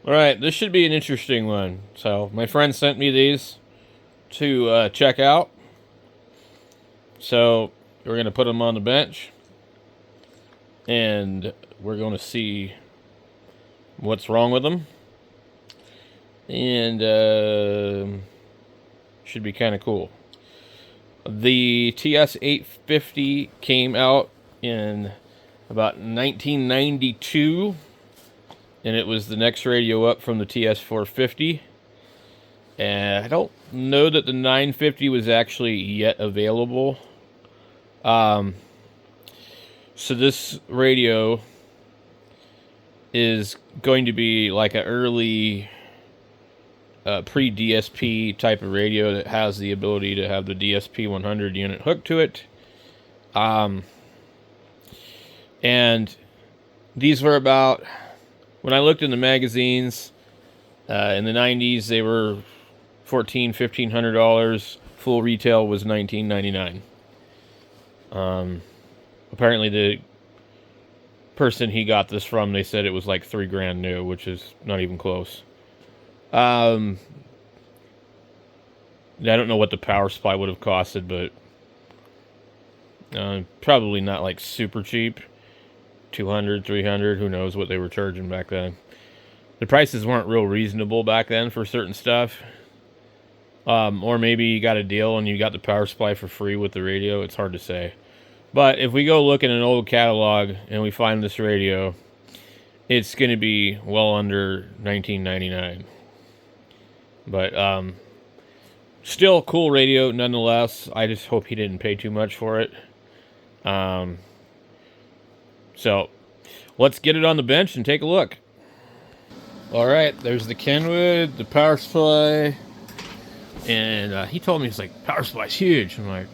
Alright, this should be an interesting one. So, my friend sent me these to check out. So, we're going to put them on the bench. And we're going to see what's wrong with them. And should be kind of cool. The ts850 came out in about 1992, and it was the next radio up from the ts450. And I don't know that the 950 was actually yet available. So this radio is going to be like an early pre-DSP type of radio that has the ability to have the DSP 100 unit hooked to it. And these were about, when I looked in the magazines in the 90s, they were $1,500. Full retail was $19.99. Apparently the person he got this from, they said it was like $3,000 new, which is not even close. I don't know what the power supply would have costed, but probably not like super cheap. 200, 300, who knows what they were charging back then. The prices weren't real reasonable back then for certain stuff. Or maybe you got a deal and you got the power supply for free with the radio. It's hard to say. But if we go look in an old catalog and we find this radio, it's going to be well under $19.99. But still a cool radio nonetheless. I just hope he didn't pay too much for it. So let's get it on the bench and take a look. Alright, there's the Kenwood, the power supply. And he told me, he's like, power supply's huge. I'm like,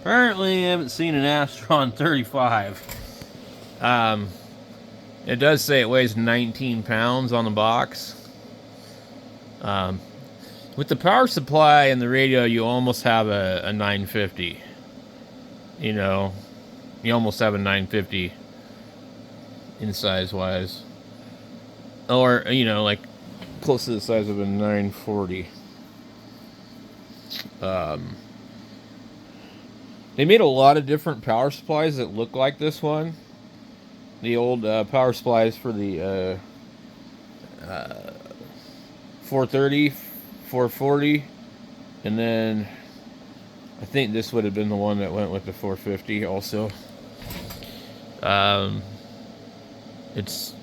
apparently I haven't seen an Astron 35. It does say it weighs 19 pounds on the box. With the power supply and the radio, you almost have a 950. You know, you almost have a 950 in size-wise. Or, you know, like, close to the size of a 940. They made a lot of different power supplies that look like this one. The old power supplies for the 430, 440, and then I think this would have been the one that went with the 450 also. It's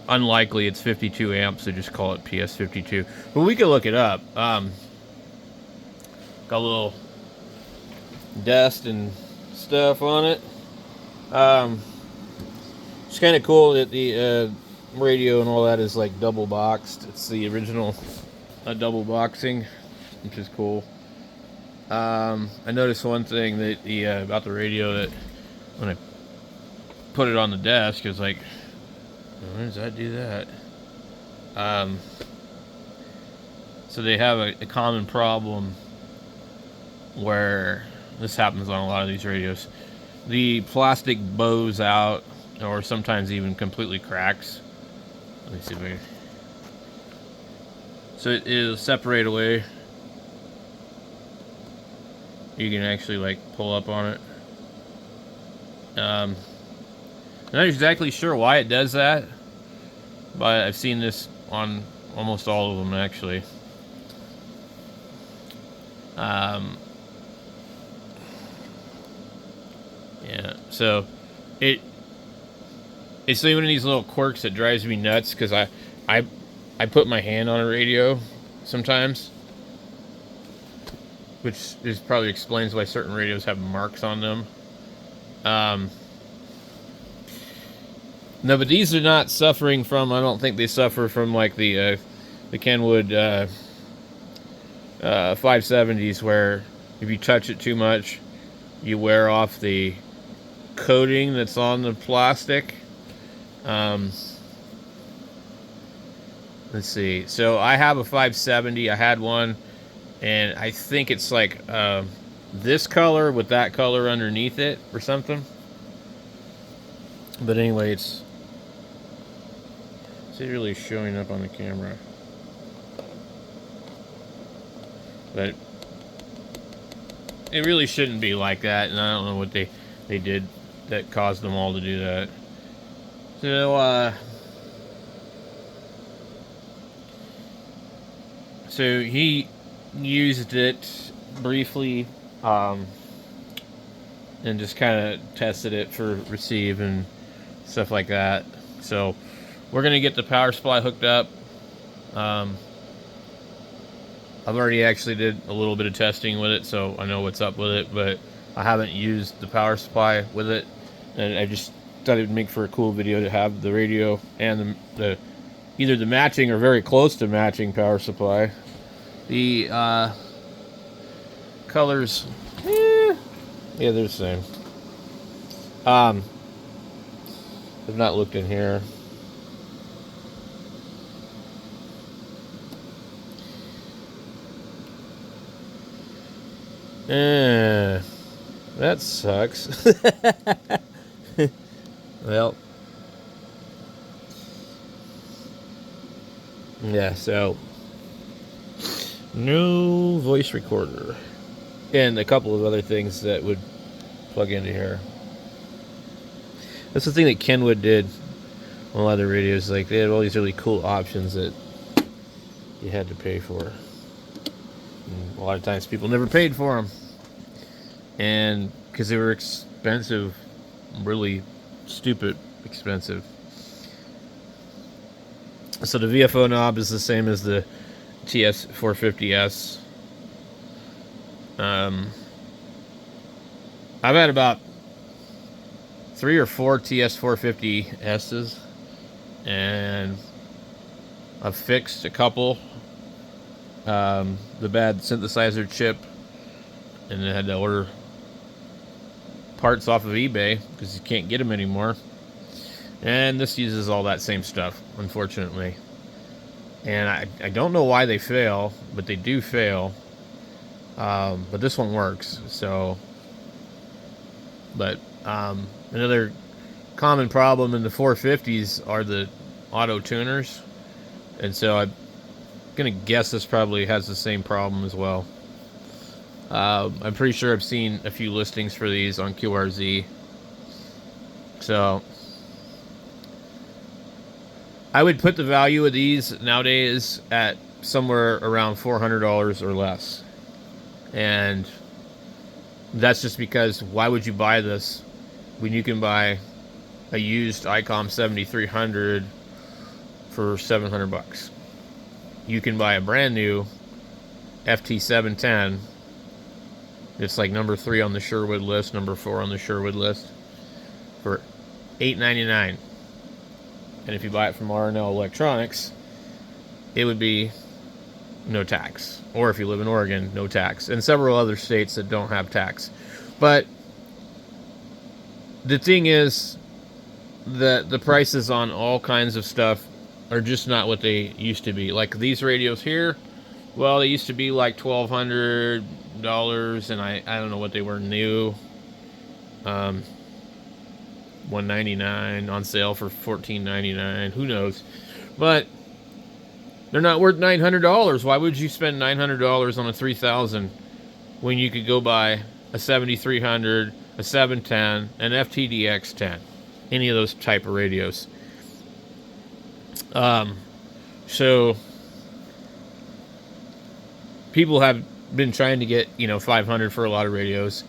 unlikely it's 52 amps, so just call it PS52. But we could look it up. Got a little dust and stuff on it. It's kind of cool that the radio and all that is like double boxed. It's the original double boxing, which is cool. I noticed one thing that about the radio, that when I put it on the desk, it's like, why does that do that? So they have a common problem where this happens on a lot of these radios. The plastic bows out, or sometimes even completely cracks. Let me see if I can. So it'll separate away. You can actually like pull up on it. I'm not exactly sure why it does that, but I've seen this on almost all of them actually. Yeah, so it's one of these little quirks that drives me nuts, because I put my hand on a radio sometimes, which probably explains why certain radios have marks on them. No, but these are not suffering from, I don't think they suffer from like the Kenwood 570s, where if you touch it too much, you wear off the coating that's on the plastic. Let's see. So I have a 570. I had one, and I think it's like this color with that color underneath it or something. But anyway, so Is it really showing up on the camera? But it really shouldn't be like that, and I don't know what they did that caused them all to do that. So he used it briefly, and just kind of tested it for receive and stuff like that. So we're gonna get the power supply hooked up. I've already actually did a little bit of testing with it, so I know what's up with it, but I haven't used the power supply with it, and I just thought it would make for a cool video to have the radio and the either the matching or very close to matching power supply. The colors, yeah, they're the same. I've not looked in here. That sucks. Well, yeah, so no voice recorder and a couple of other things that would plug into here. That's the thing that Kenwood did on a lot of the radios. Like, they had all these really cool options that you had to pay for, and a lot of times people never paid for them, and because they were expensive, really stupid expensive. So the VFO knob is the same as the ts850s. I've had about 3 or 4 ts850s, and I've fixed a couple. The bad synthesizer chip, and I had to order parts off of eBay because you can't get them anymore. And this uses all that same stuff, unfortunately. And I don't know why they fail, but they do fail. But this one works. So, but another common problem in the 450s are the auto tuners, and so I'm gonna guess this probably has the same problem as well. I'm pretty sure I've seen a few listings for these on QRZ. So I would put the value of these nowadays at somewhere around $400 or less. And that's just because why would you buy this when you can buy a used ICOM 7300 for $700? You can buy a brand new FT710. It's like number 3 on the Sherwood list, number 4 on the Sherwood list, for $899. And if you buy it from R&L Electronics, it would be no tax. Or if you live in Oregon, no tax. And several other states that don't have tax. But the thing is that the prices on all kinds of stuff are just not what they used to be. Like these radios here, well, they used to be like $1,200, and I don't know what they were new. $199 on sale for $14.99. Who knows? But they're not worth $900. Why would you spend $900 on a 3000 when you could go buy a 7300, a 710, an FTDX 10, any of those type of radios? So people have been trying to get, $500 for a lot of radios,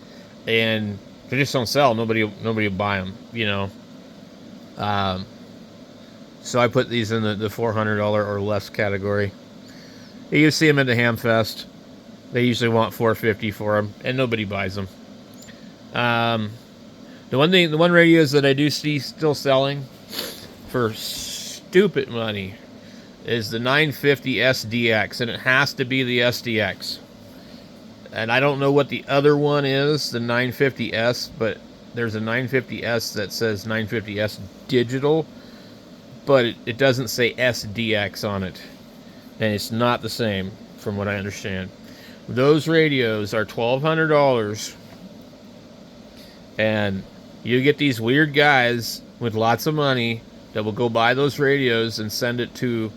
and they just don't sell. Nobody will buy them, So I put these in the $400 or less category. You see them at the Hamfest. They usually want $450 for them, and nobody buys them. The one radios that I do see still selling for stupid money is the 950 SDX, and it has to be the SDX. And I don't know what the other one is, the 950S, but there's a 950S that says 950S digital, but it doesn't say SDX on it. And it's not the same, from what I understand. Those radios are $1,200, and you get these weird guys with lots of money that will go buy those radios and send it to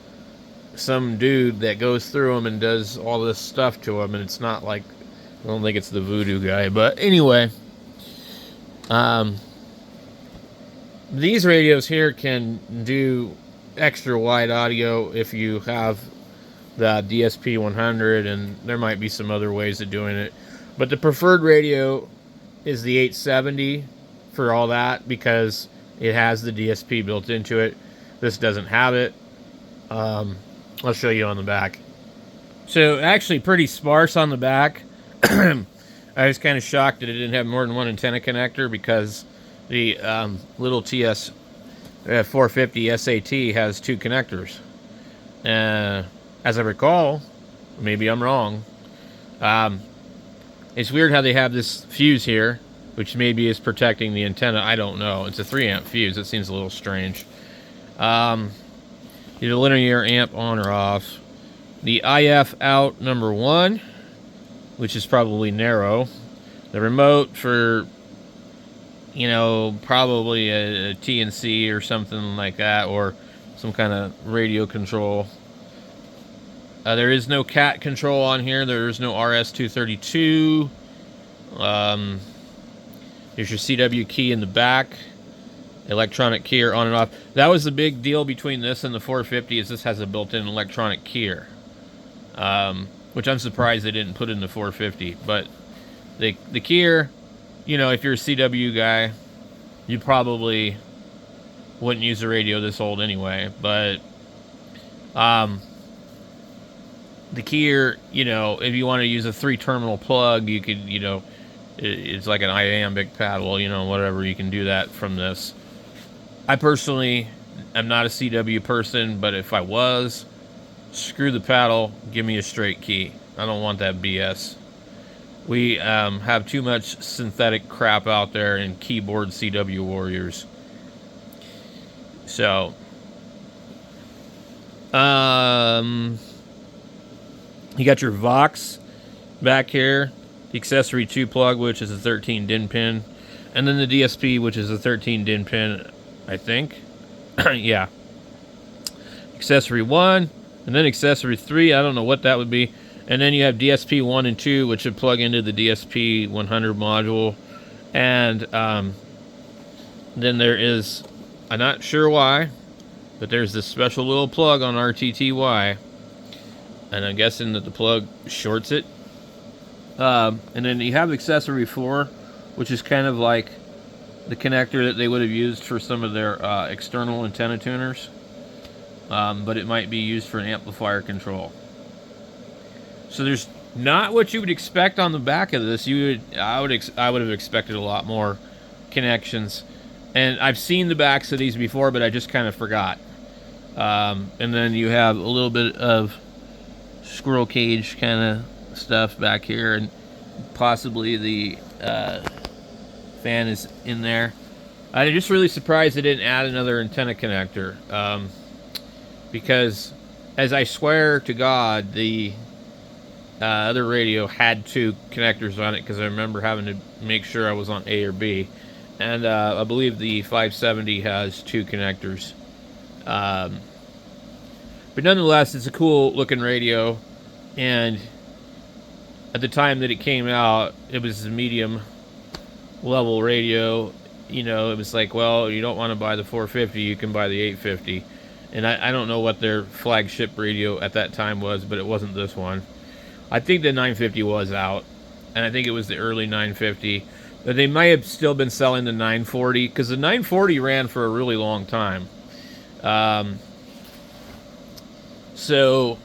some dude that goes through them and does all this stuff to them. And it's not like, I don't think it's the voodoo guy. But anyway, these radios here can do extra wide audio if you have the DSP 100, and there might be some other ways of doing it. But the preferred radio is the 870 for all that, because it has the DSP built into it. This doesn't have it. I'll show you on the back. So actually pretty sparse on the back. I was kind of shocked that it didn't have more than one antenna connector, because the little ts850 SAT has 2 connectors. As I recall, maybe I'm wrong, it's weird how they have this fuse here, which maybe is protecting the antenna. I don't know. It's a 3 amp fuse. It seems a little strange. The linear amp on or off. The IF out number 1, which is probably narrow. The remote for, you know, probably a TNC or something like that, or some kind of radio control. There is no CAT control on here. There is no RS-232. There's your CW key in the back. Electronic keyer on and off. That was the big deal between this and the 450, is this has a built-in electronic keyer. Which I'm surprised they didn't put in the 450. But the keyer, you know, if you're a CW guy, you probably wouldn't use a radio this old anyway. But the keyer, you know, if you want to use a 3-terminal plug, you could, you know, it's like an iambic paddle, you know, whatever, you can do that from this. I personally am not a CW person, but if I was, screw the paddle, give me a straight key. I don't want that BS. We have too much synthetic crap out there in keyboard CW warriors. So, you got your Vox back here, the accessory 2 plug, which is a 13 DIN pin, and then the DSP, which is a 13 DIN pin, I think. Yeah. Accessory 1, and then accessory 3, I don't know what that would be. And then you have DSP 1 and 2, which would plug into the DSP 100 module. And then there is, I'm not sure why, but there's this special little plug on RTTY. And I'm guessing that the plug shorts it. And then you have accessory 4, which is kind of like the connector that they would have used for some of their external antenna tuners. But it might be used for an amplifier control. So there's not what you would expect on the back of this. I would have expected a lot more connections. And I've seen the backs of these before, but I just kind of forgot. And then you have a little bit of squirrel cage kind of stuff back here, and possibly the fan is in there. I'm just really surprised they didn't add another antenna connector, because as I swear to God, the other radio had 2 connectors on it, because I remember having to make sure I was on A or B, and I believe the 570 has 2 connectors. But nonetheless, it's a cool looking radio, and at the time that it came out, it was a medium level radio. You know, it was like, well, you don't want to buy the 450, you can buy the 850. And I don't know what their flagship radio at that time was, but it wasn't this one. I think the 950 was out, and I think it was the early 950. But they might have still been selling the 940, because the 940 ran for a really long time. So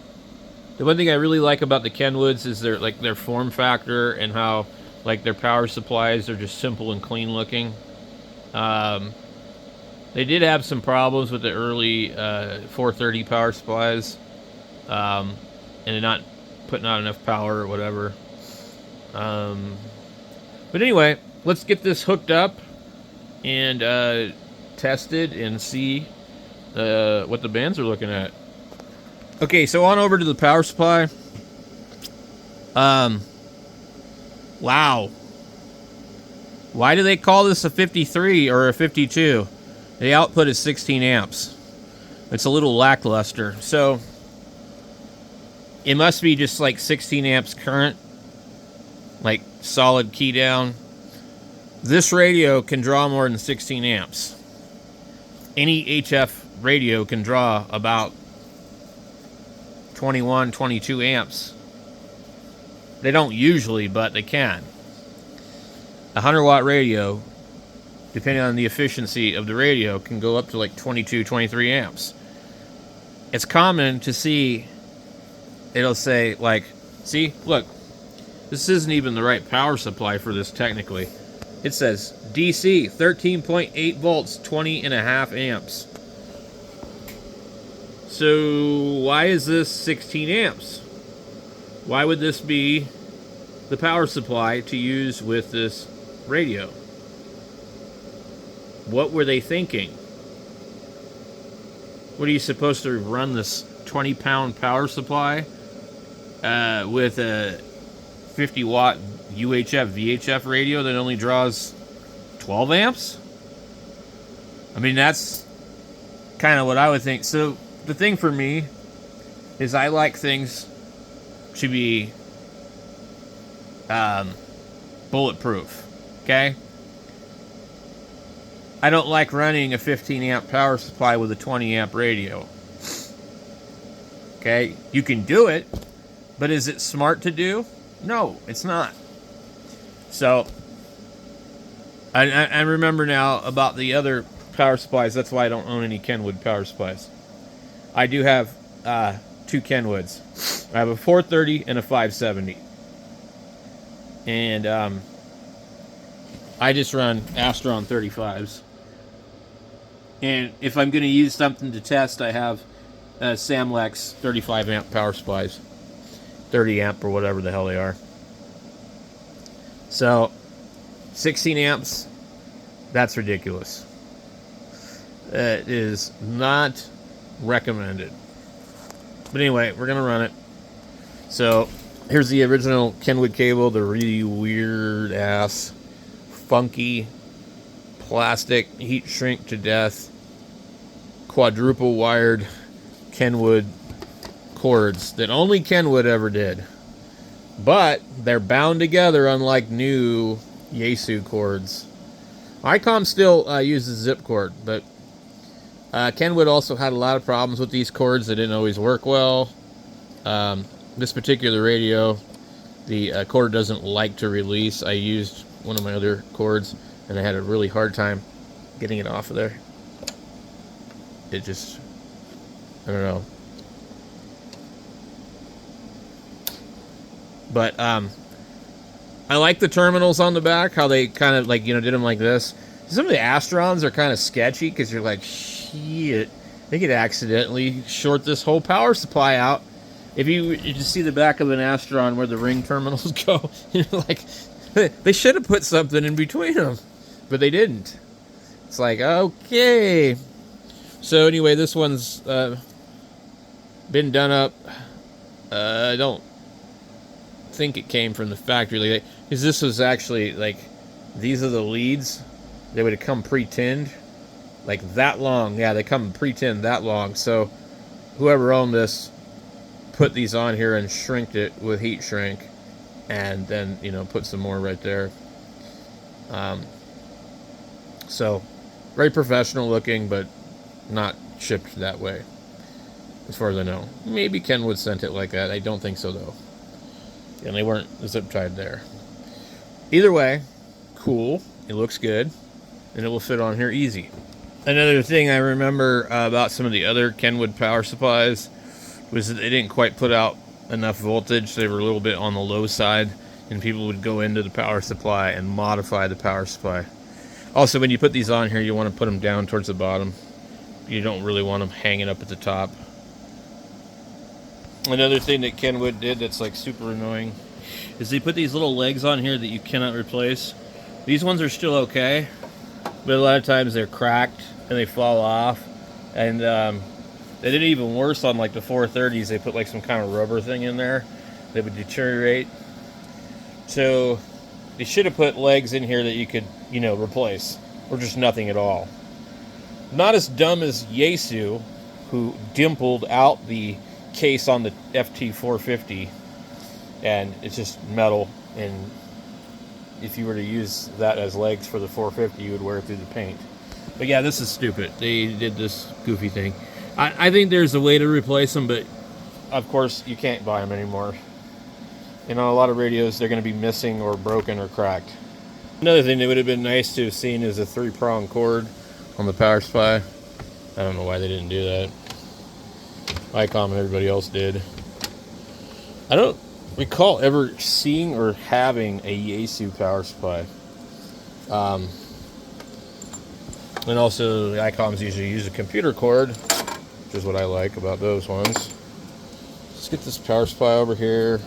the one thing I really like about the Kenwoods is their form factor, and how like their power supplies are just simple and clean looking. They did have some problems with the early 430 power supplies, and they're not putting out enough power or whatever. But anyway, let's get this hooked up and tested and see what the bands are looking at. Okay, so on over to the power supply. Wow. Why do they call this a 53 or a 52? The output is 16 amps. It's a little lackluster. So it must be just like 16 amps current, like solid key down. This radio can draw more than 16 amps. Any HF radio can draw about 21, 22 amps. They don't usually, but they can. A 100-watt radio, depending on the efficiency of the radio, can go up to like 22, 23 amps. It's common to see, it'll say like, see, look, this isn't even the right power supply for this technically. It says DC, 13.8 volts, 20.5 amps. So why is this 16 amps? Why would this be the power supply to use with this radio? What were they thinking? What are you supposed to run this 20-pound power supply with a 50-watt UHF VHF radio that only draws 12 amps? I mean, that's kind of what I would think. So the thing for me is I like things to be bulletproof, okay? I don't like running a 15 amp power supply with a 20 amp radio. Okay, you can do it, but is it smart to do? No, it's not. So, I remember now about the other power supplies. That's why I don't own any Kenwood power supplies. I do have 2 Kenwoods. I have a 430 and a 570. And I just run Astron 35s. And if I'm going to use something to test, I have Samlex 35 amp power supplies. 30 amp or whatever the hell they are. So, 16 amps, that's ridiculous. It is not recommended. But anyway, we're going to run it. So, here's the original Kenwood cable, the really weird ass, funky, plastic, heat shrink to death, quadruple wired Kenwood cords that only Kenwood ever did. But they're bound together unlike new Yaesu cords. ICOM still uses zip cord, but Kenwood also had a lot of problems with these cords. They didn't always work well. This particular radio, the cord doesn't like to release. I used one of my other cords, and I had a really hard time getting it off of there. It just, I don't know. But I like the terminals on the back, how they kind of like, did them like this. Some of the Astrons are kind of sketchy because you're like, shit, they could accidentally short this whole power supply out. If you just see the back of an Astron where the ring terminals go, you're like, they should have put something in between them, but they didn't. It's like, okay. So anyway, this one's been done up. I don't think it came from the factory, because this was actually like, these are the leads. They would have come pre-tinned, like that long. Yeah, they come pre-tinned that long. So whoever owned this put these on here and shrinked it with heat shrink, and then put some more right there. So very professional looking, but not shipped that way, as far as I know. Maybe Kenwood sent it like that. I don't think so though. And they weren't zip tied there. Either way, cool. It looks good, and it will fit on here easy. Another thing I remember about some of the other Kenwood power supplies was that they didn't quite put out enough voltage. They were a little bit on the low side, and people would go into the power supply and modify the power supply. Also, when you put these on here, you want to put them down towards the bottom. You don't really want them hanging up at the top. Another thing that Kenwood did that's like super annoying is they put these little legs on here that you cannot replace. These ones are still okay, but a lot of times they're cracked and they fall off. And they did it even worse on like the 430s. They put like some kind of rubber thing in there that would deteriorate. So they should have put legs in here that you could, replace, or just nothing at all. Not as dumb as Yaesu, who dimpled out the case on the FT450, and it's just metal, and if you were to use that as legs for the 450, you would wear it through the paint. But yeah, this is stupid. They did this goofy thing. I think there's a way to replace them, but of course you can't buy them anymore. You know, a lot of radios, they're going to be missing or broken or cracked. Another thing that would have been nice to have seen is a 3-prong cord on the power supply. I don't know why they didn't do that. ICOM and everybody else did. I don't recall ever seeing or having a Yaesu power supply. And also, the ICOMs usually use a computer cord, which is what I like about those ones. Let's get this power supply over here.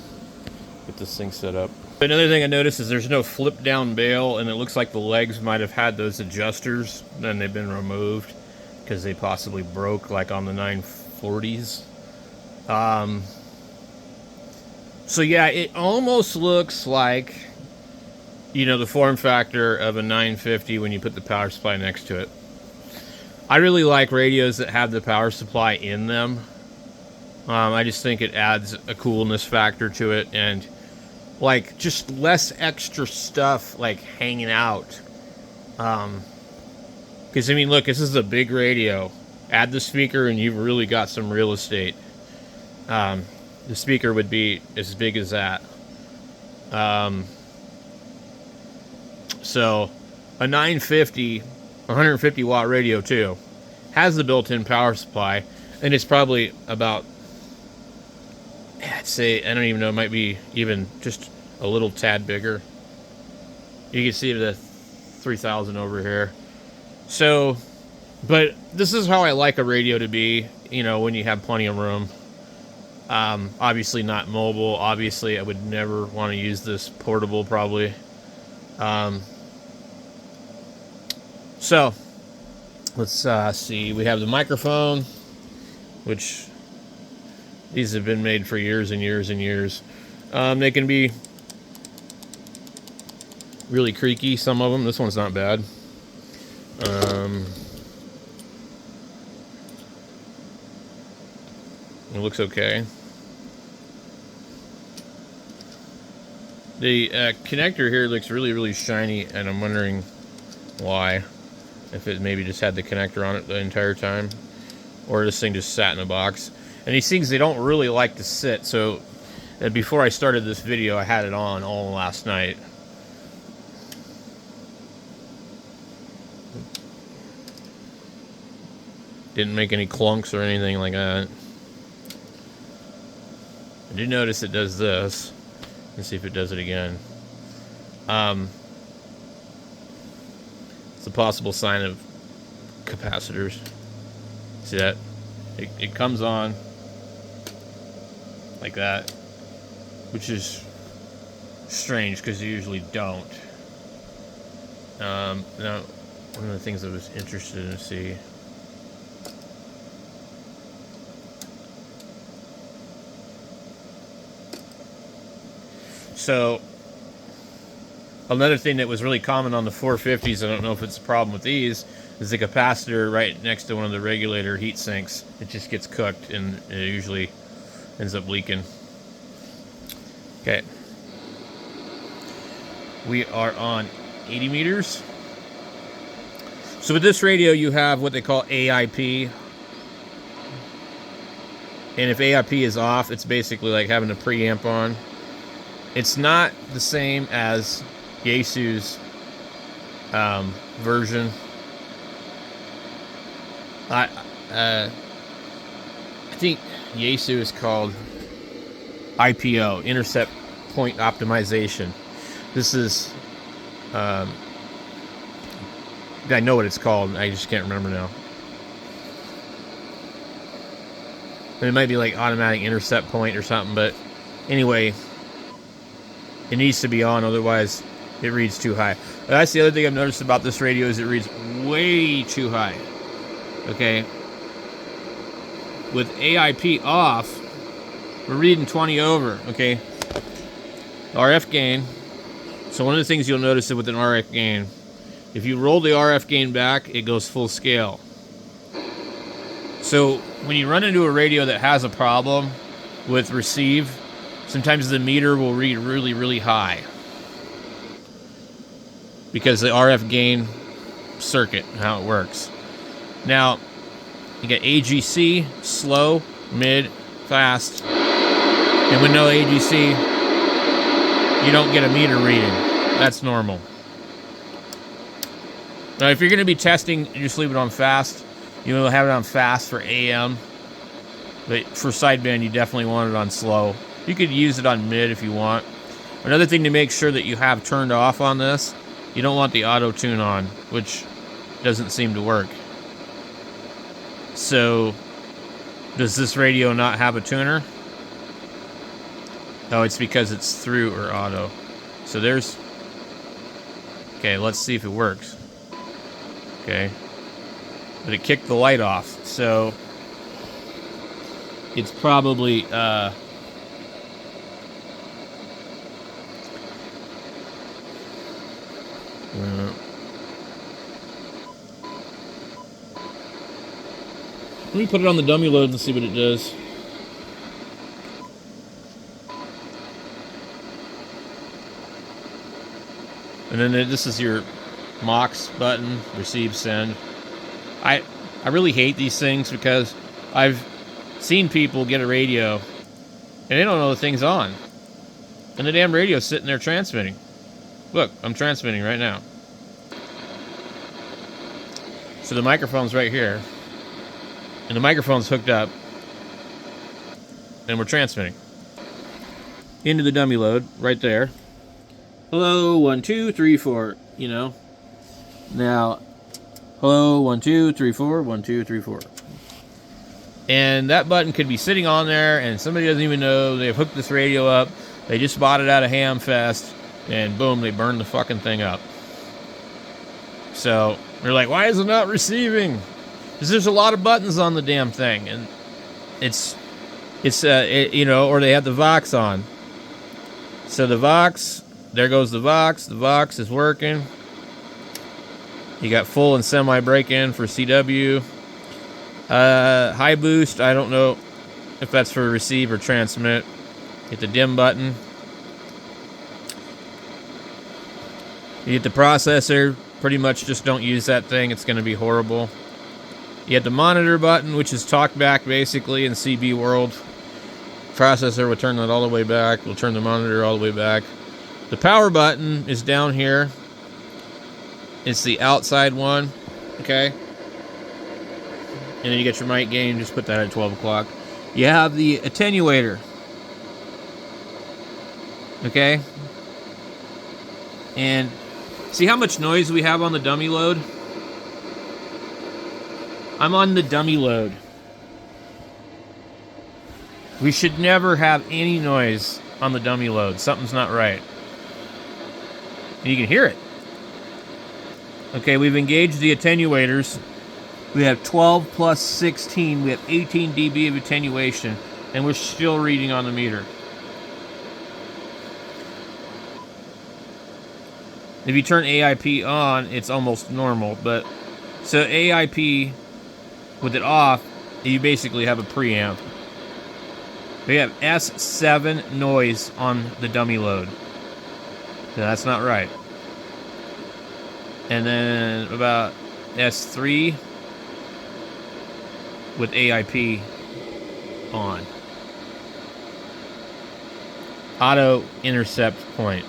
Get this thing set up. Another thing I noticed is there's no flip down bail, and it looks like the legs might have had those adjusters, then they've been removed because they possibly broke like on the 940s. So yeah, it almost looks like, you know, the form factor of a 950 when you put the power supply next to it. I really like radios that have the power supply in them. I just think it adds a coolness factor to it, and like just less extra stuff like hanging out. Because I mean, look, this is a big radio. Add the speaker and you've really got some real estate. The speaker would be as big as that. So a 950, 150 watt radio too, has the built-in power supply, and it's probably about, I'd say, I don't even know, it might be even just a little tad bigger. You can see the 3000 over here. So, but this is how I like a radio to be, you know, when you have plenty of room. Obviously not mobile. Obviously I would never want to use this portable probably. So let's see. We have the microphone, which these have been made for years and years and years. They can be really creaky, some of them. This one's not bad. It looks okay. The connector here looks really, really shiny, and I'm wondering why. If it maybe just had the connector on it the entire time, or this thing just sat in a box. And these things, they don't really like to sit, so before I started this video, I had it on all last night. Didn't make any clunks or anything like that. I did notice it does this. Let's see if it does it again. It's a possible sign of capacitors. See that? It comes on like that, which is strange because you usually don't. Now, one of the things I was interested in to see. So, another thing that was really common on the 450s, I don't know if it's a problem with these, is the capacitor right next to one of the regulator heat sinks. It just gets cooked and it usually ends up leaking. Okay. We are on 80 meters. So with this radio, you have what they call AIP. And if AIP is off, it's basically like having a preamp on. It's not the same as Yaesu's version. I think Yaesu is called IPO, Intercept Point Optimization. This is, I know what it's called, I just can't remember now. And it might be like automatic intercept point or something, but anyway, it needs to be on, otherwise it reads too high. That's the other thing I've noticed about this radio is it reads way too high. Okay. With AIP off, we're reading 20 over. Okay. RF gain. So one of the things you'll notice with an RF gain, if you roll the RF gain back, it goes full scale. So when you run into a radio that has a problem with receive, sometimes the meter will read really, really high because the RF gain circuit, how it works. Now, you got AGC, slow, mid, fast. And with no AGC, you don't get a meter reading. That's normal. Now, if you're going to be testing, just leave it on fast. You will have it on fast for AM. But for sideband, you definitely want it on slow. You could use it on mid if you want. Another thing to make sure that you have turned off on this, you don't want the auto tune on, which doesn't seem to work. So, does this radio not have a tuner? Oh, it's because it's through or auto. So there's... Okay, let's see if it works. Okay. But it kicked the light off, so... It's probably, let me put it on the dummy load and see what it does. And then this is your MOX button, receive, send. I really hate these things because I've seen people get a radio and they don't know the thing's on. And the damn radio's sitting there transmitting. Look, I'm transmitting right now. So the microphone's right here. And the microphone's hooked up. And we're transmitting. Into the dummy load, right there. Hello, 1, 2, 3, 4. You know. Now, hello, 1, 2, 3, 4, 1, 2, 3, 4. And that button could be sitting on there, and somebody doesn't even know they've hooked this radio up. They just bought it out of Hamfest, and boom, they burned the fucking thing up. So, they're like, why is it not receiving? Because there's a lot of buttons on the damn thing, and it's you know, or they have the Vox on. So the Vox, there goes the Vox. The Vox is working. You got full and semi break-in for CW. High boost, I don't know if that's for receive or transmit. Hit the dim button. You hit the processor. Pretty much just don't use that thing. It's going to be horrible. You hit the monitor button, which is talkback basically in CB world. Processor will turn that all the way back. We'll turn the monitor all the way back. The power button is down here. It's the outside one. Okay. And then you get your mic gain, just put that at 12 o'clock. You have the attenuator. Okay? And see how much noise we have on the dummy load? I'm on the dummy load. We should never have any noise on the dummy load. Something's not right. And you can hear it. Okay, we've engaged the attenuators. We have 12 plus 16. We have 18 dB of attenuation, and we're still reading on the meter. If you turn AIP on, it's almost normal, but so AIP with it off, you basically have a preamp. We have S7 noise on the dummy load. So that's not right. And then about S3 with AIP on. Auto intercept point.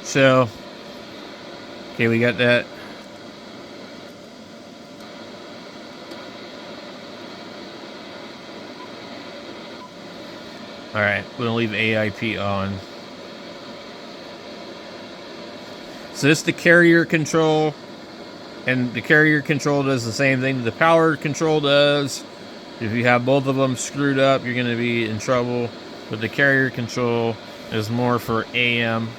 So, okay, we got that. All right, we're gonna leave AIP on. So this is the carrier control, and the carrier control does the same thing the power control does. If you have both of them screwed up, you're gonna be in trouble. But the carrier control is more for AM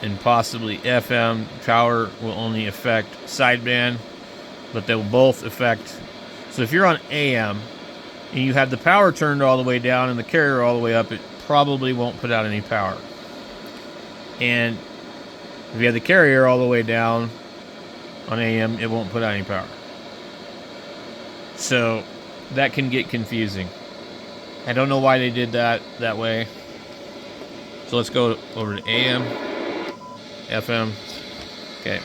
and possibly FM. Power will only affect sideband, but they will both affect. So if you're on AM and you have the power turned all the way down and the carrier all the way up, it probably won't put out any power. And if you have the carrier all the way down on AM, it won't put out any power. So that can get confusing. I don't know why they did that way. So let's go over to AM, FM. Okay.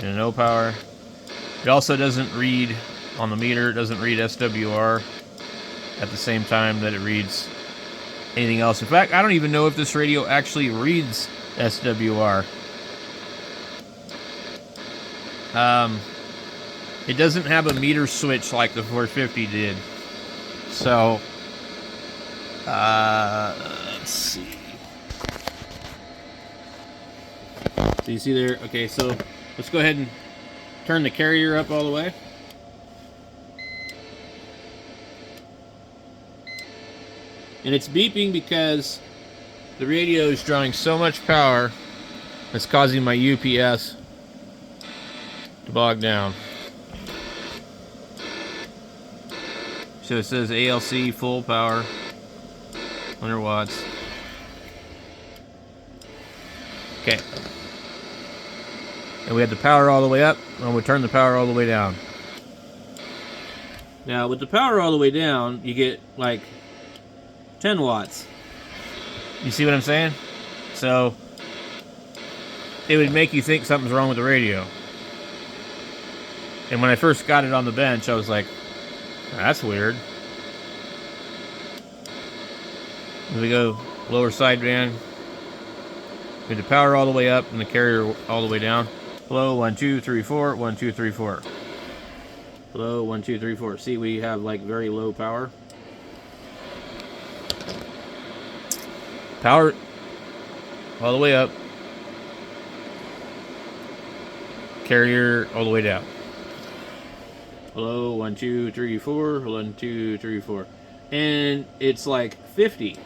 And no power. It also doesn't read on the meter. It doesn't read SWR at the same time that it reads anything else. In fact, I don't even know if this radio actually reads SWR. It doesn't have a meter switch like the 450 did. So, let's see. So you see there? Okay, so let's go ahead and turn the carrier up all the way. And it's beeping because the radio is drawing so much power it's causing my UPS to bog down. So it says ALC full power, 100 watts. Okay. And we had the power all the way up, and we turn the power all the way down. Now, with the power all the way down, you get like 10 watts. You see what I'm saying? So, it would make you think something's wrong with the radio. And when I first got it on the bench, I was like, that's weird. As we go lower sideband, with the power all the way up and the carrier all the way down. Hello, 1, 2, 3, 4, 1, 2, 3, 4. Hello, 1, 2, 3, 4. See, we have like very low power. Power all the way up. Carrier all the way down. Hello, 1, 2, 3, 4. 1, 2, 3, 4. And it's like 50.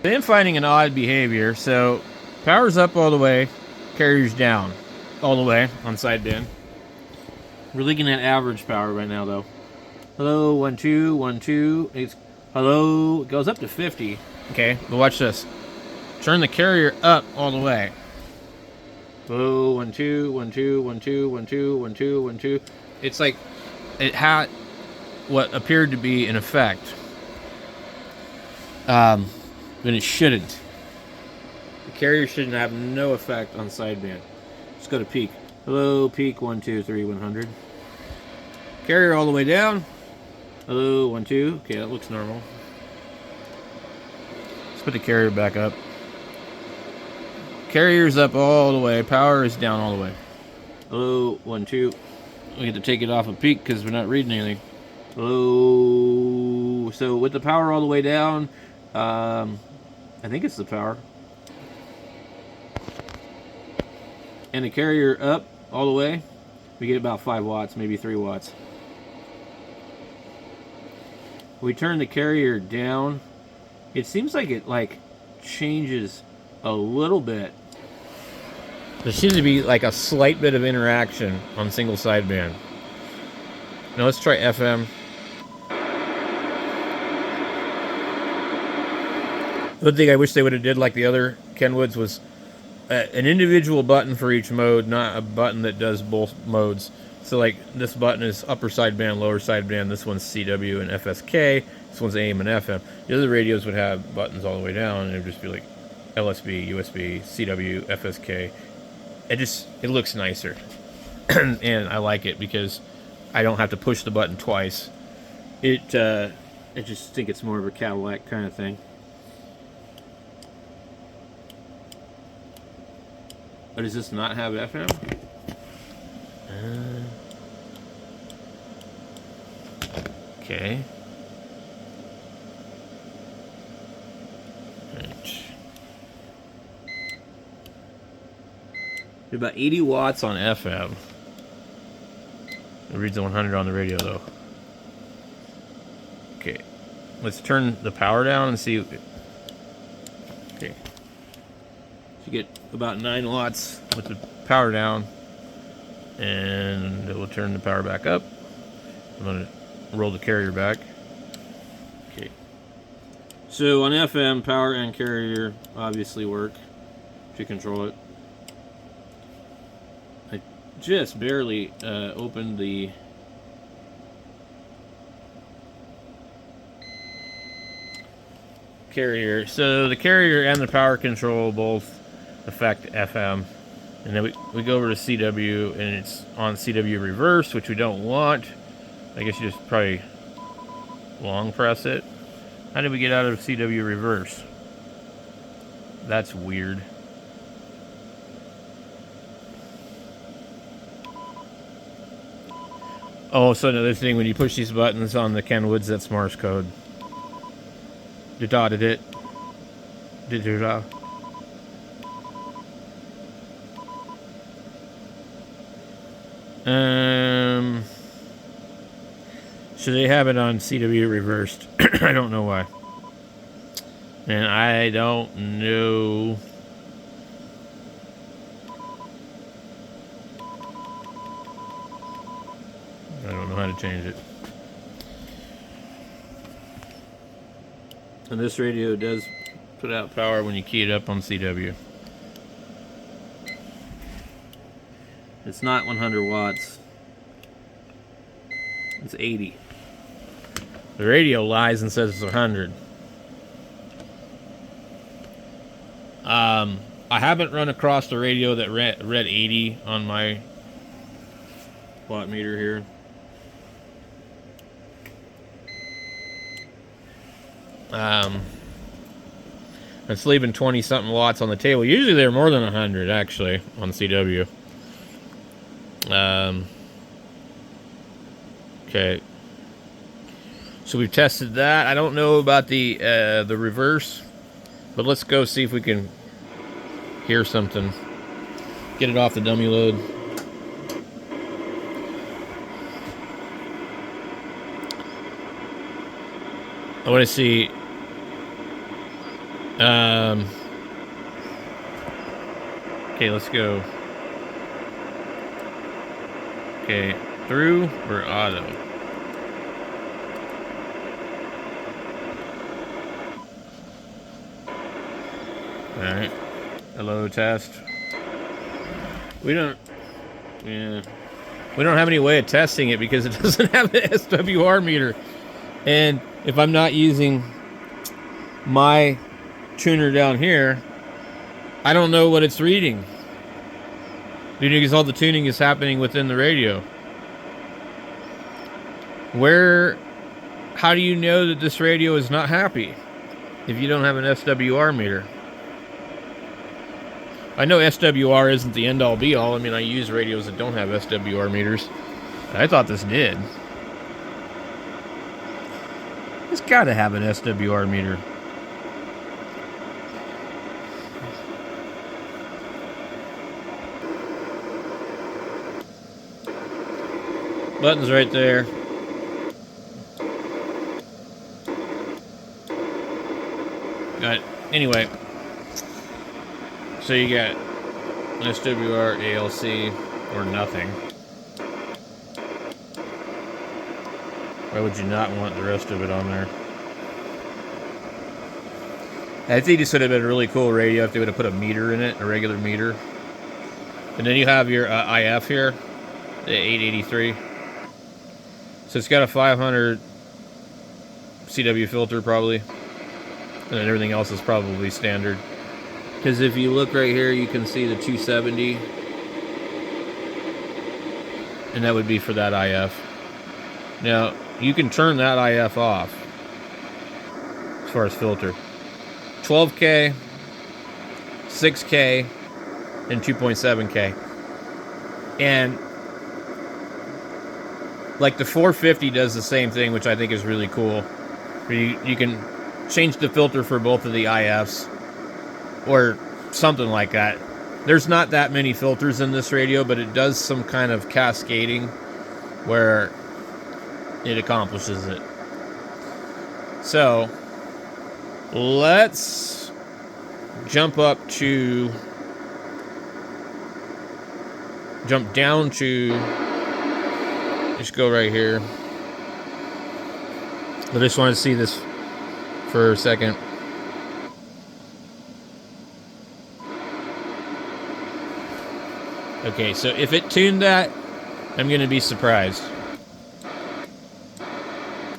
I am finding an odd behavior. So, power's up all the way, carrier's down all the way on sideband. We're looking at average power right now, though. Hello, 1, 2, 1, 2. It's hello. It goes up to 50. Okay, but watch this. Turn the carrier up all the way. Hello, 1, 2, 1, 2, 1, 2, 1, 2, 1, 2, 1, 2. It's like it had what appeared to be an effect. But it shouldn't. The carrier shouldn't have no effect on sideband. Let's go to peak. Hello, peak 1, 2, 3, 100. Carrier all the way down. Hello, 1, 2. Okay, that looks normal. Let's put the carrier back up. Carrier's up all the way. Power is down all the way. Hello, 1, 2. We have to take it off of peak because we're not reading anything. Hello. So with the power all the way down, I think it's the power. And the carrier up all the way, we get about 5 watts, maybe 3 watts. We turn the carrier down. It seems like it changes a little bit. There seems to be like a slight bit of interaction on single sideband. Now let's try FM. One thing I wish they would have did like the other Kenwoods was an individual button for each mode, not a button that does both modes. So like this button is upper sideband, lower sideband. This one's CW and FSK. This one's AM and FM. The other radios would have buttons all the way down, and it would just be like LSB, USB, CW, FSK. It looks nicer, and I like it because I don't have to push the button twice. I just think it's more of a Cadillac kind of thing. But does this not have FM? Okay. Right. About 80 watts on FM. It reads the 100 on the radio though. Okay. Let's turn the power down and see. Okay. So you get about 9 watts with the power down. And it will turn the power back up. I'm going to roll the carrier back. So on FM, power and carrier obviously work to control it. I just barely opened the carrier. So the carrier and the power control both affect FM. And then we go over to CW, and it's on CW reverse, which we don't want. I guess you just probably long press it. How did we get out of CW reverse? That's weird. Oh, so another thing, when you push these buttons on the Kenwoods, that's Morse code. Did it? Did So they have it on CW reversed. I don't know why. And I don't know. I don't know how to change it. And this radio does put out power when you key it up on CW. It's not 100 watts. It's 80. The radio lies and says it's 100. I haven't run across the radio that read 80 on my watt meter here. It's leaving 20 something watts on the table. Usually they're more than 100 actually on CW. Okay. So we've tested that. I don't know about the reverse, but let's go see if we can hear something. Get it off the dummy load. I want to see. Okay, let's go. Okay, through or auto? Alright. Hello, test. We don't have any way of testing it because it doesn't have an SWR meter. And if I'm not using my tuner down here, I don't know what it's reading. Because all the tuning is happening within the radio. How do you know that this radio is not happy if you don't have an SWR meter? I know SWR isn't the end-all be-all. I mean, I use radios that don't have SWR meters. I thought this did. It's got to have an SWR meter. Button's right there. Got it. Anyway. So you got SWR, ALC, or nothing. Why would you not want the rest of it on there? I think this would have been a really cool radio if they would have put a meter in it, a regular meter. And then you have your IF here, the 883. So it's got a 500 CW filter probably. And then everything else is probably standard. Because if you look right here, you can see the 270. And that would be for that IF. Now, you can turn that IF off as far as filter. 12K, 6K, and 2.7K. And like the 450 does the same thing, which I think is really cool. You can change the filter for both of the IFs or something like that. There's not that many filters in this radio, but it does some kind of cascading where it accomplishes it. So let's jump down to, just go right here. I just want to see this for a second. Okay, so if it tuned that, I'm going to be surprised.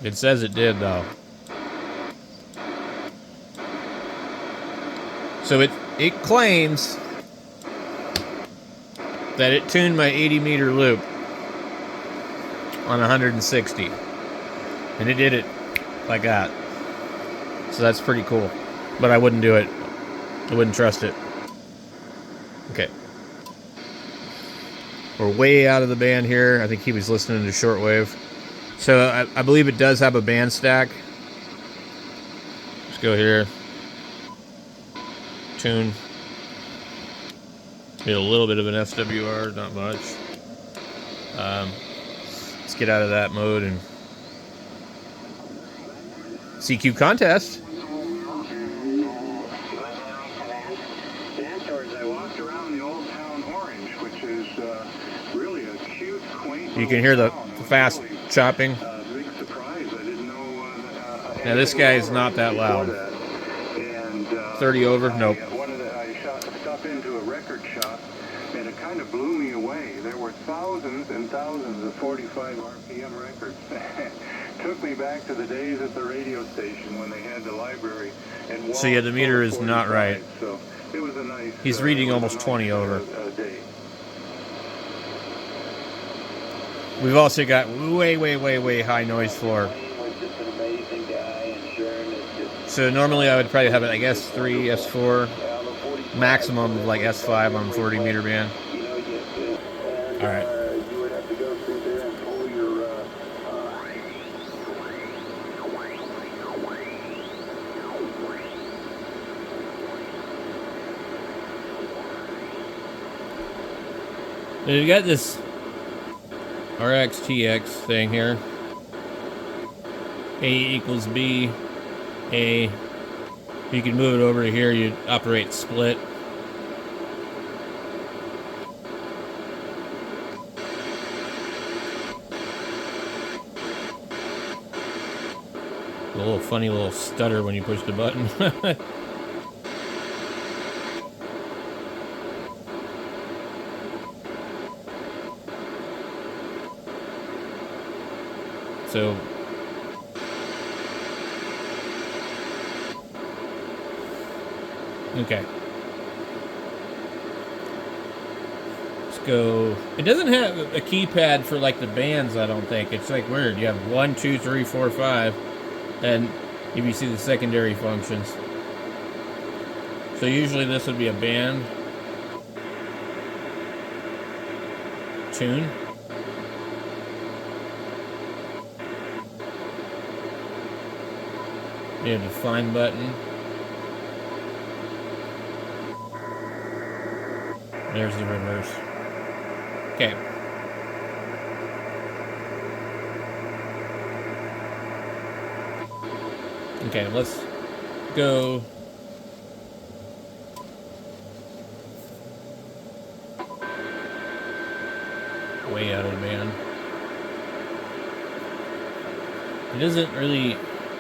It says it did, though. So it claims that it tuned my 80-meter loop on 160. And it did it like that. So that's pretty cool. But I wouldn't do it. I wouldn't trust it. Okay. We're way out of the band here. I think he was listening to shortwave. So I believe it does have a band stack. Let's go here. Tune. Get a little bit of an SWR, not much. Let's get out of that mode and CQ contest. You can hear the fast chopping. Now this guy is not that loud. 30 over? Nope. I stopped into a record shop, and it kind of blew me away. There were thousands and thousands of 45 RPM records. Took me back to the days at the radio station when they had the library. And so yeah, the meter is not right. So it was a nice. He's reading almost 20 over. Day. We've also got way high noise floor. So normally I would probably have it like S3, S4, maximum of like S5 on 40 meter band. All right. And we've got this RXTX thing here. A equals B. A. You can move it over to here. You operate split. A little funny little stutter when you push the button. So okay. Let's go. It doesn't have a keypad for like the bands, I don't think. It's like weird. You have 1, 2, 3, 4, 5, and if you see the secondary functions. So usually this would be a band tune. You have the find button. There's the reverse. Okay. Okay, let's go. Way out of the band. It doesn't really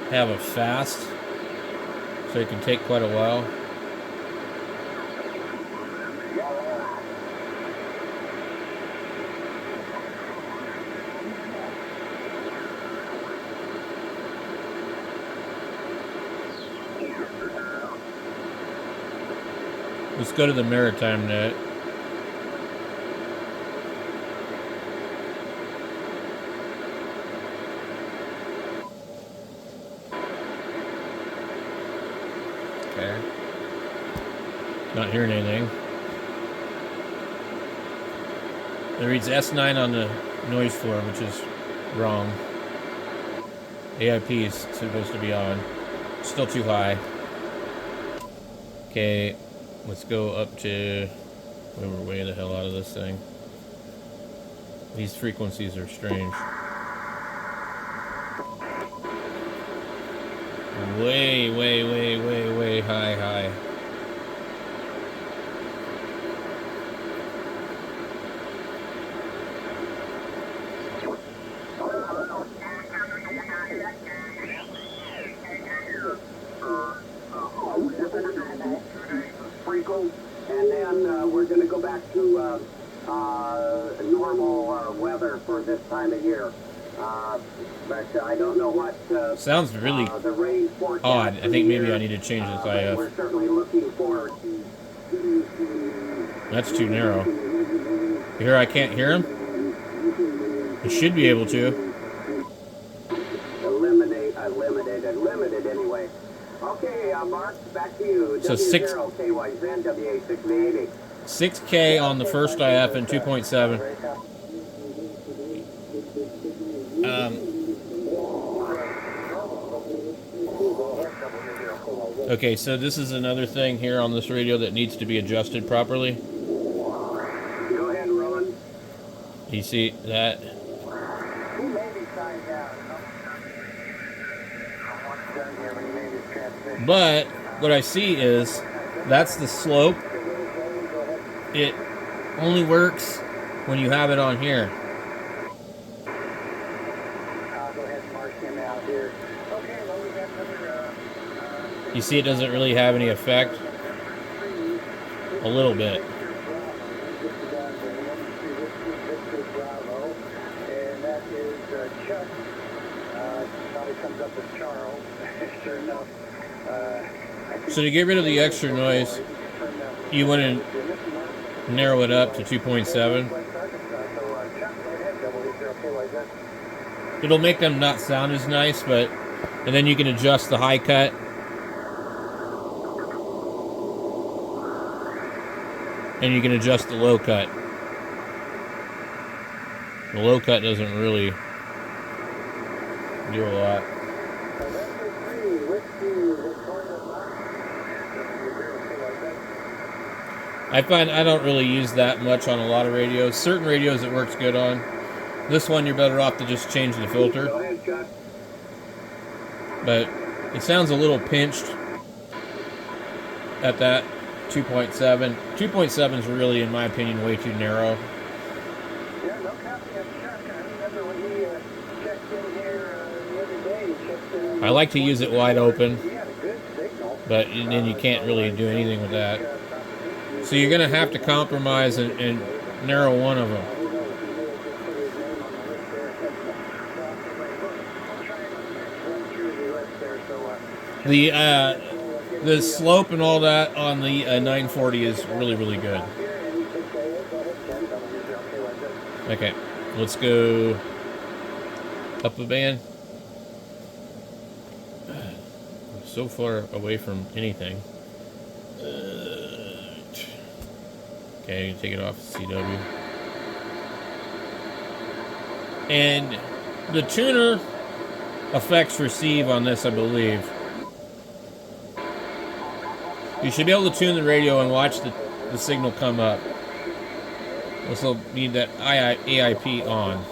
have a fast, so it can take quite a while. Let's go to the maritime net. Okay. Not hearing anything. It reads S9 on the noise floor, which is wrong. AIP is supposed to be on. Still too high. Okay, let's go up to... We're way the hell out of this thing. These frequencies are strange. Way high. local, and then we're going to go back to normal weather for this time of year. But I don't know what sounds really the rain forecast odd. I think maybe here, I need to change this but we're IF. certainly looking forward to. That's too narrow. You hear I can't hear him? I should be able to. Limited anyway. Okay, Mark, back to you. So W0KYZ, WA680. 6K on the first IF and 2.7. Okay, so this is another thing here on this radio that needs to be adjusted properly. Go ahead, Roland. You see that? He may be signed down. But what I see is that's the slope. It only works when you have it on here. Go ahead and mark him out here. Okay, well, we got another. You see it doesn't really have any effect? A little bit. And that is Chuck. Probably comes up with Charles. Sure enough. So to get rid of the extra noise, you want to narrow it up to 2.7. It'll make them not sound as nice, but and then you can adjust the high cut. And you can adjust the low cut. The low cut doesn't really do a lot. I find I don't really use that much on a lot of radios. Certain radios it works good on. This one you're better off to just change the filter. But it sounds a little pinched at that 2.7. 2.7 is really, in my opinion, way too narrow. Yeah, no copy of Chuck. I remember when he checked in here the other day. He checked, I like to use it wide open, he had a good signal. but then you can't really do anything with that. So you're going to have to compromise and narrow one of them. The slope and all that on the 940 is really, really good. Okay, let's go up a band. I'm so far away from anything. Okay, take it off CW. And the tuner affects receive on this, I believe. You should be able to tune the radio and watch the signal come up. This will need that AIP on.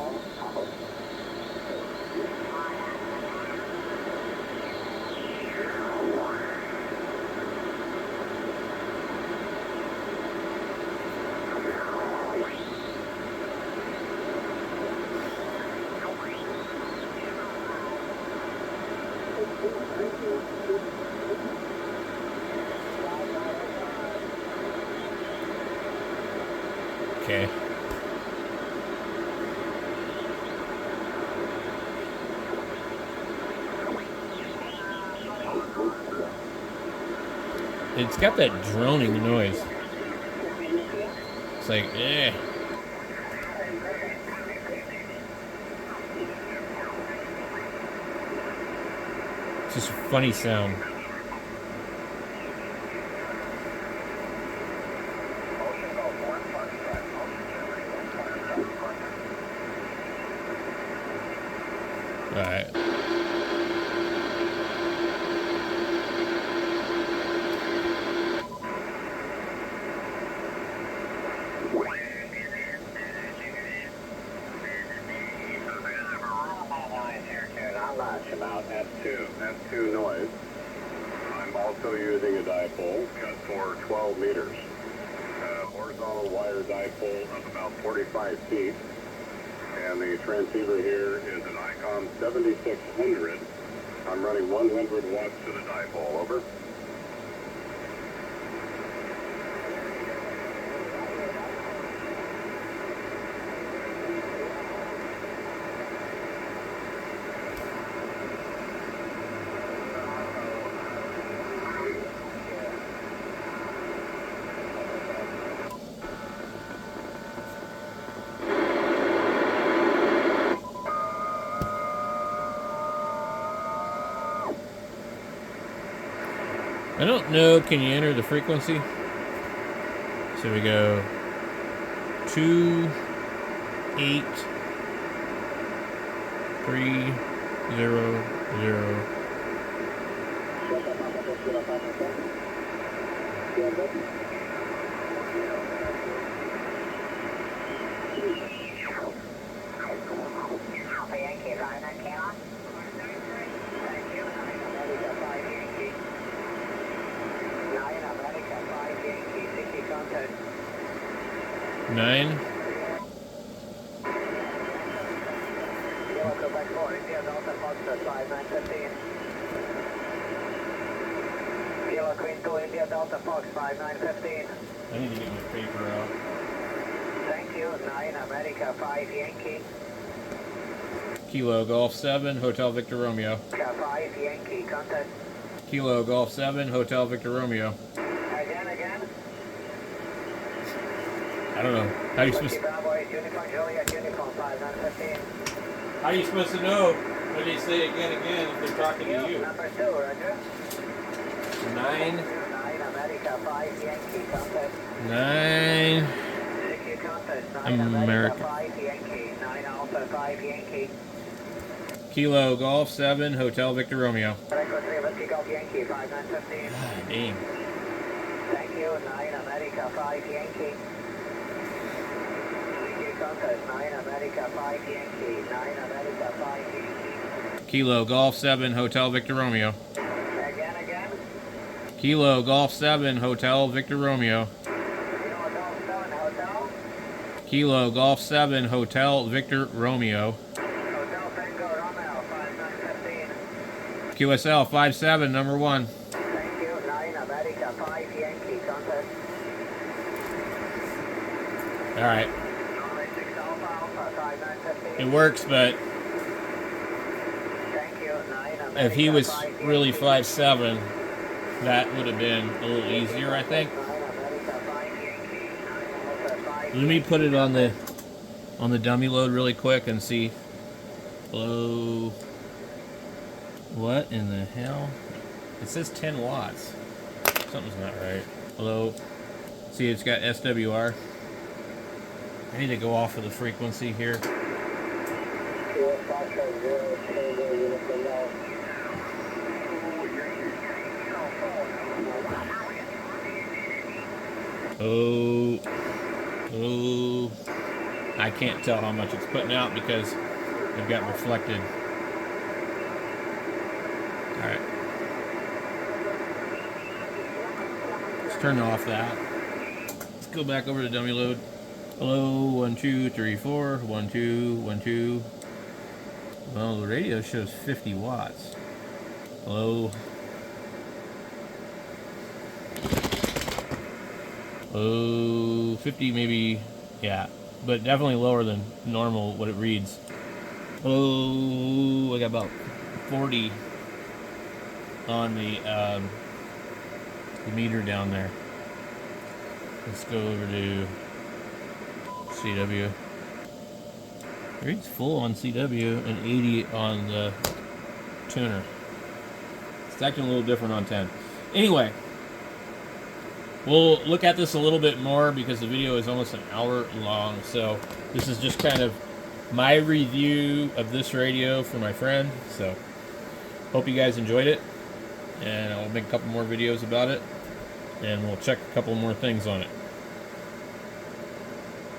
Okay. It's got that droning noise. It's like, eh. It's just a funny sound. Alright. F2 noise. I'm also using a dipole cut for 12 meters. Horizontal wire dipole of about 45 feet. And the transceiver here is an ICOM 7600. I'm running 100 watts to the dipole. Over. I don't know, can you enter the frequency? So we go 28300. Nine. Kilo Queen 2 India Delta Fox 5915. I need to get my paper out. Thank you. 9 America 5 Yankee. Kilo Golf 7, Hotel Victor Romeo. 5 Yankee. Contact. Kilo Golf 7, Hotel Victor Romeo. Again. I don't know. How are you supposed Bravo 8 Uniform Juliet Uniform 5915. How are you supposed to know when they say again if they're talking to you? Number 2, Roger. 9. 9 America 5 Yankee. Contact. 9. Sticky contact. 9 America. America 5 Yankee. 9 Alpha 5 Yankee. Kilo Golf 7, Hotel Victor Romeo. Record 3 Whiskey Golf Yankee 5915. Ah, dang. Thank you. 9 America 5 Yankee. Sticky contact. 9 America 5 Yankee. 9 America 5 Yankee. Kilo Golf 7, Hotel Victor Romeo. Again. Kilo Golf 7, Hotel Victor Romeo. Kilo Golf 7 Hotel. Kilo Golf 7, Hotel Victor Romeo. Hotel Tango Romeo 5915. QSL 57, number 1. Thank you. 9 America 5 Yankee. Contact. Alright. Norway 6 Alpha Alpha 5915. It works, but Thank you. 9 America if he was 5 really Yankee. 5'7", that would have been a little easier, I think. 9 America 5 Yankee. 9 Alpha 5 Let me put it on the dummy load really quick and see. Hello. What in the hell? It says 10 watts. Something's not right. Hello. See, it's got SWR. I need to go off of the frequency here. Oh, I can't tell how much it's putting out because I've got reflected. All right. Let's turn off that. Let's go back over to dummy load. Hello, 1 2 3 4, 1 2 1 2. Well, the radio shows 50 watts. Hello. Oh, 50 maybe, yeah, but definitely lower than normal what it reads. Oh, I got about 40 on the meter down there. Let's go over to CW. It reads full on CW and 80 on the tuner. It's acting a little different on 10. Anyway. We'll look at this a little bit more because the video is almost an hour long. So this is just kind of my review of this radio for my friend. So hope you guys enjoyed it. And I'll make a couple more videos about it. And we'll check a couple more things on it.